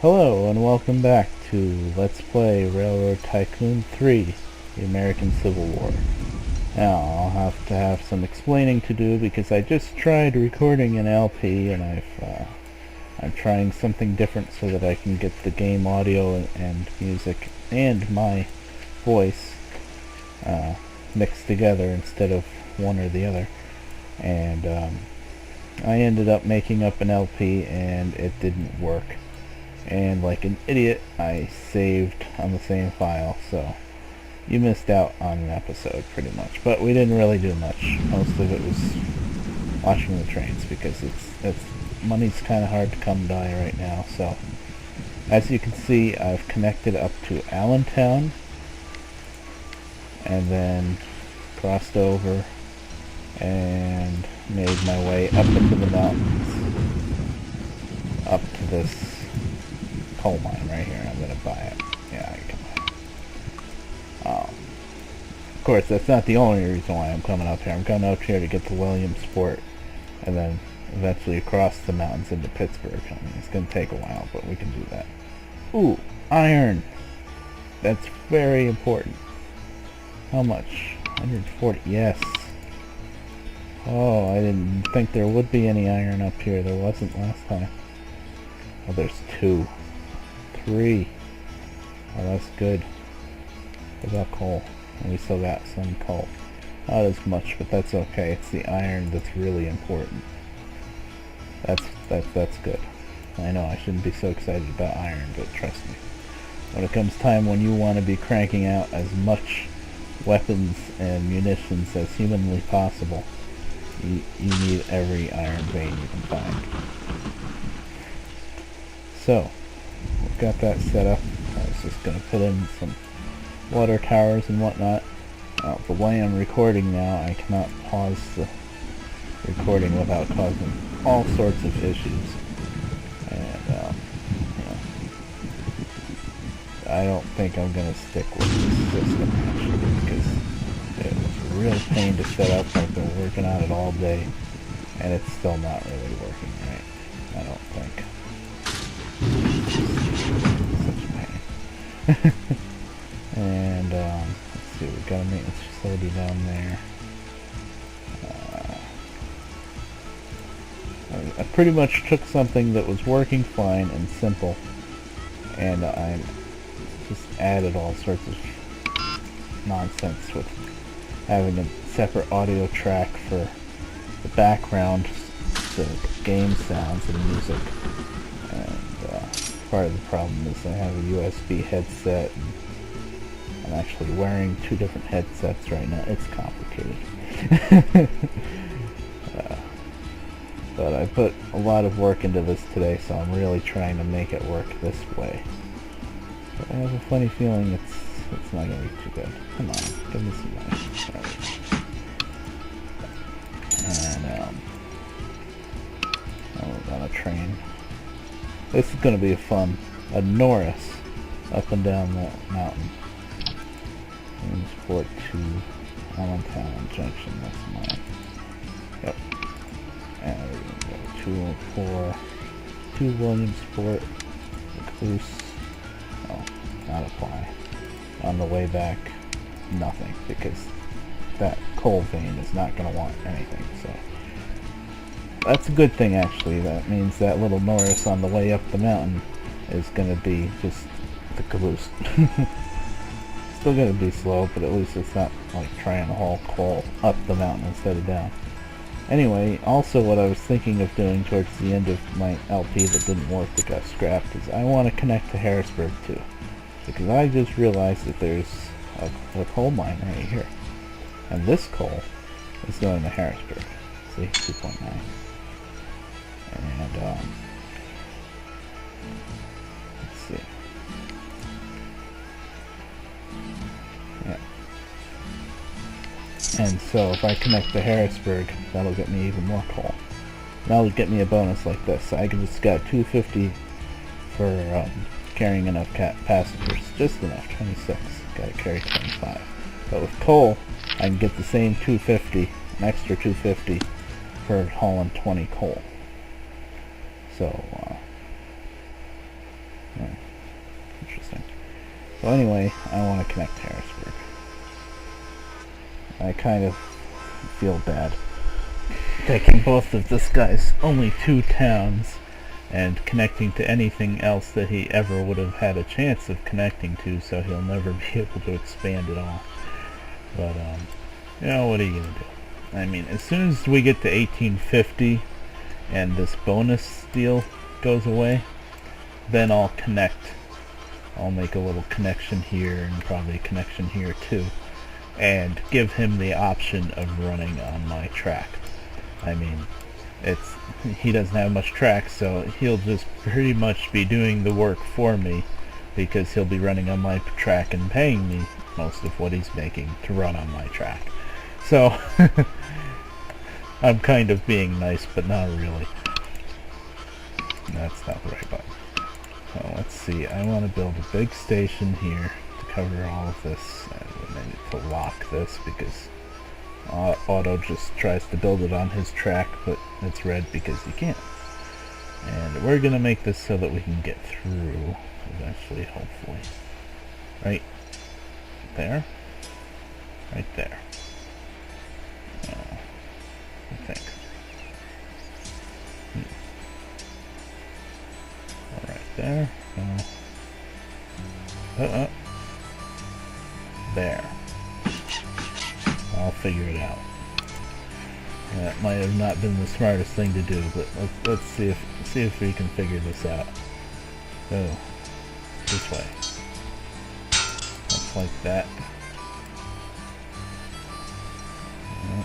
Hello and welcome back to Let's Play Railroad Tycoon 3, the American Civil War. Now, I'll have to have some explaining to do because I just tried recording an LP and I'm trying something different so that I can get the game audio and music and my voice mixed together instead of one or the other. And I ended up making up an LP and it didn't work. And like an idiot, I saved on the same file, so you missed out on an episode pretty much. But we didn't really do much. Most of it was watching the trains because it's money's kind of hard to come by right now. So as you can see, I've connected up to Allentown and then crossed over and made my way up into the mountains up to this coal mine right here. I'm gonna buy it. Yeah, I can buy it. Of course, that's not the only reason why I'm coming up here. I'm coming up here to get to Williamsport and then eventually across the mountains into Pittsburgh. I mean, it's gonna take a while, but we can do that. Ooh, iron! That's very important. How much? 140. Yes. Oh, I didn't think there would be any iron up here. There wasn't last time. Oh, there's 2. 3. Oh, that's good. What about coal? And we still got some coal. Not as much, but that's okay. It's the iron that's really important. That's good. I know I shouldn't be so excited about iron, but trust me. When it comes time when you want to be cranking out as much weapons and munitions as humanly possible, you need every iron vein you can find. So, we've got that set up. I was just going to put in some water towers and whatnot. The way I'm recording now, I cannot pause the recording without causing all sorts of issues. And, I don't think I'm going to stick with this system actually because it was a real pain to set up. I've been working on it all day and it's still not really working right. I don't think. Such a pain. And let's see, we've got a maintenance facility down there. I pretty much took something that was working fine and simple and I just added all sorts of nonsense with having a separate audio track for the background, the game sounds and music. And part of the problem is I have a USB headset and I'm actually wearing 2 different headsets right now. It's complicated. But I put a lot of work into this today, so I'm really trying to make it work this way. But I have a funny feeling it's not going to be too good. Come on, give me some money. And we're on a train. This is going to be a Norris up and down that mountain. Williamsport to Allentown Junction, that's mine. Yep. And we're going to go 204 to Williamsport, Recluse. Oh, not apply. On the way back, nothing, because that coal vein is not going to want anything, so. That's a good thing actually. That means that little Norris on the way up the mountain is going to be just the caboose. Still going to be slow, but at least it's not like trying to haul coal up the mountain instead of down. Anyway, also what I was thinking of doing towards the end of my LP that didn't work, that got scrapped, is I want to connect to Harrisburg too. Because I just realized that there's a coal mine right here. And this coal is going to Harrisburg. See, 2.9. And, let's see. Yeah. And so if I connect to Harrisburg, that'll get me even more coal. That'll get me a bonus like this. I just got 250 for carrying enough passengers. Just enough, 26. Gotta carry 25. But with coal, I can get the same 250, an extra 250 for hauling 20 coal. So, interesting. So anyway, I want to connect Harrisburg. I kind of feel bad taking both of this guy's only 2 towns and connecting to anything else that he ever would have had a chance of connecting to, so he'll never be able to expand at all. But, you know, what are you going to do? I mean, as soon as we get to 1850 and this bonus deal goes away, then I'll connect. I'll make a little connection here and probably a connection here too, and give him the option of running on my track. I mean, he doesn't have much track, so he'll just pretty much be doing the work for me, because he'll be running on my track and paying me most of what he's making to run on my track. So I'm kind of being nice, but not really. That's not the right button. So let's see, I want to build a big station here to cover all of this, and I need to lock this because Auto just tries to build it on his track, but it's red because he can't. And we're going to make this so that we can get through eventually, hopefully. Right there. Right there. I think. Right there. There. I'll figure it out. That might have not been the smartest thing to do, but let's see if we can figure this out. Oh, this way. Looks like that. No,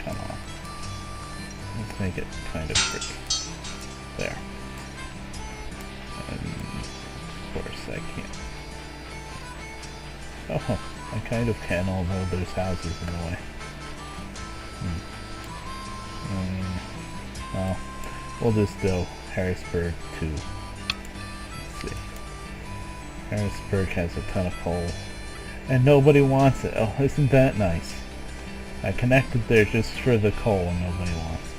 come on. Let's make it kind of pretty. There. And of course I can't. Oh, I kind of can, although there's houses in the way. Well, we'll just go Harrisburg to, let's see. Harrisburg has a ton of coal, and nobody wants it. Oh, isn't that nice? I connected there just for the coal, and nobody wants it.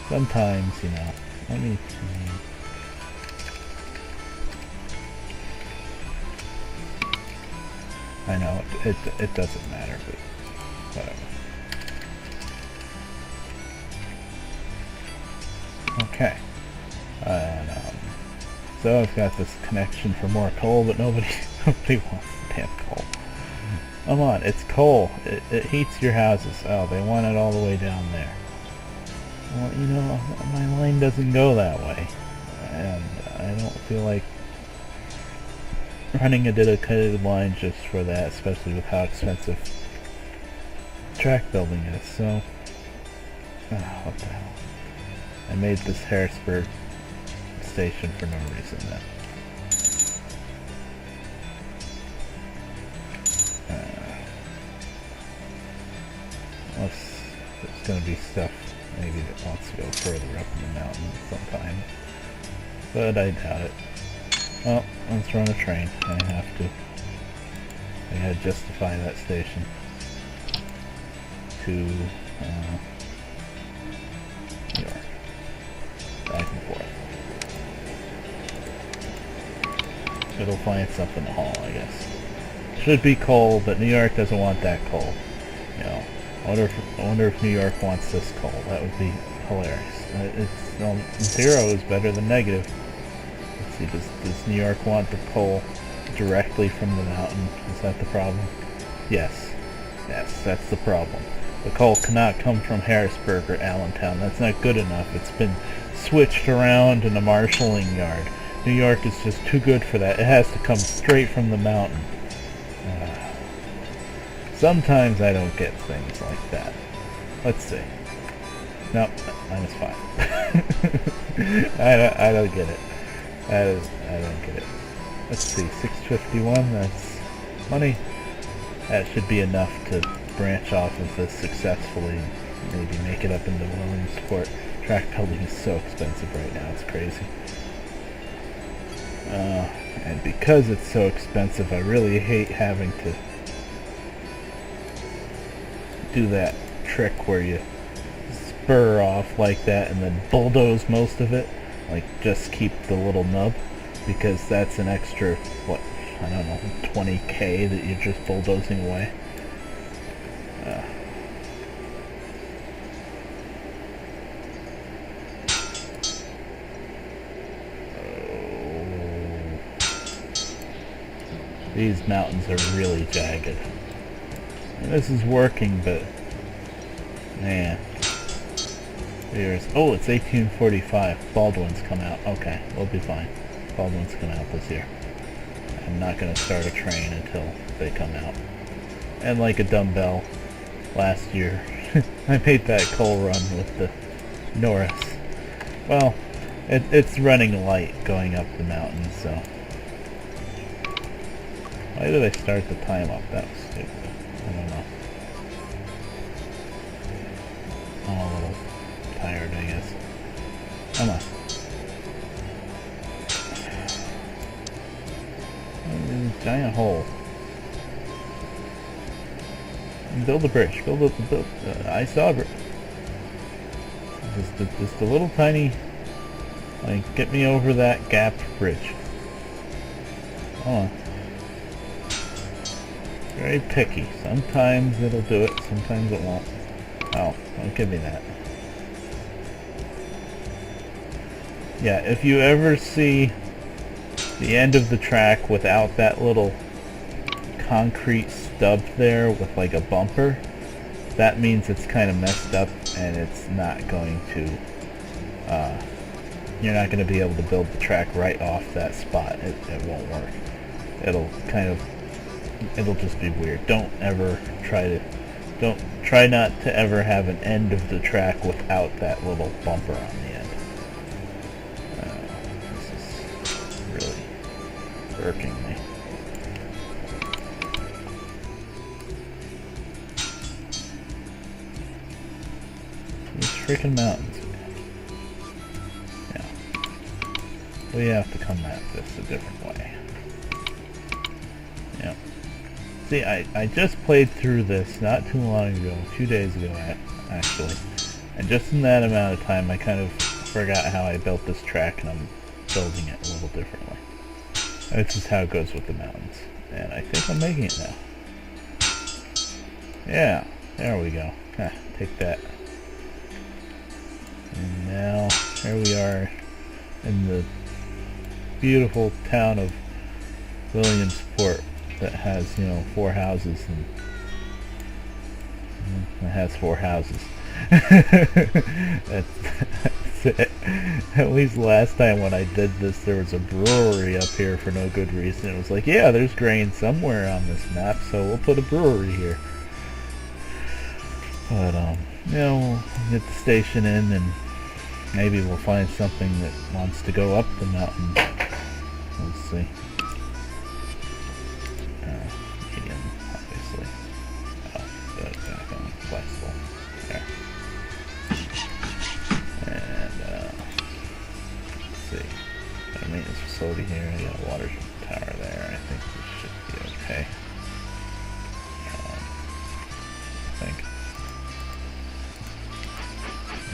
Sometimes, you know, let me... I know, it doesn't matter, but whatever. Okay. And, so I've got this connection for more coal, but nobody wants the damn coal. Come on, it's coal. It heats your houses. Oh, they want it all the way down there. Well, you know, my line doesn't go that way. And I don't feel like running a dedicated line just for that, especially with how expensive track building is. So, what the hell? I made this Harrisburg station for no reason then. There's going to be stuff maybe that wants to go further up in the mountain sometime, but I doubt it. Well, let's run a train. I have to. I gotta justify that station to New York. Back and forth. It'll find something to haul, I guess. Should be coal, but New York doesn't want that coal. You know, I wonder if New York wants this coal. That would be hilarious. Zero is better than negative. Let's see, does New York want the coal directly from the mountain? Is that the problem? Yes. Yes, that's the problem. The coal cannot come from Harrisburg or Allentown. That's not good enough. It's been switched around in a marshalling yard. New York is just too good for that. It has to come straight from the mountain. Sometimes I don't get things like that. Let's see. Nope, -5. I don't get it. I don't get it. Let's see, 651, that's money. That should be enough to branch off of this successfully, maybe make it up into Williamsport. Track building is so expensive right now, it's crazy. And because it's so expensive, I really hate having to do that trick where you spur off like that and then bulldoze most of it. Like, just keep the little nub. because that's an extra, what, I don't know, 20K that you're just bulldozing away. These mountains are really jagged. And this is working, but man. Oh, it's 1845. Baldwin's come out. Okay, we'll be fine. Baldwin's come out this year. I'm not going to start a train until they come out. And like a dumbbell, last year, I made that coal run with the Norris. Well, it's running light going up the mountain, so... Why did I start the time up? That was stupid. I don't know. I'm a little tired, I guess. Come on. There's a giant hole. Build a bridge. Build. I saw a bridge. Just a little tiny, like, get me over that gap bridge. Hold on. Very picky. Sometimes it'll do it, sometimes it won't. Oh, don't give me that. Yeah, if you ever see the end of the track without that little concrete stub there with like a bumper, that means it's kind of messed up and it's not going to, you're not going to be able to build the track right off that spot. It won't work. It'll just be weird. Don't try not to ever have an end of the track without that little bumper on the end. This is really irking me. These freaking mountains. Yeah. We have to come at this a different way. Yeah. See, I just played through this not too long ago, 2 days ago actually, and just in that amount of time I kind of forgot how I built this track, and I'm building it a little differently. This is how it goes with the mountains, and I think I'm making it now. Yeah, there we go. Take that. And now, here we are in the beautiful town of Williamsport that has, 4 houses, and it has 4 houses. That's it. At least last time when I did this, there was a brewery up here for no good reason. It was like, yeah, there's grain somewhere on this map, so we'll put a brewery here. But, we'll get the station in, and maybe we'll find something that wants to go up the mountain. We'll see. Medium, obviously. Back on flexible. There. And, let's see. Got a maintenance facility here. I got a water tower there. I think this should be okay.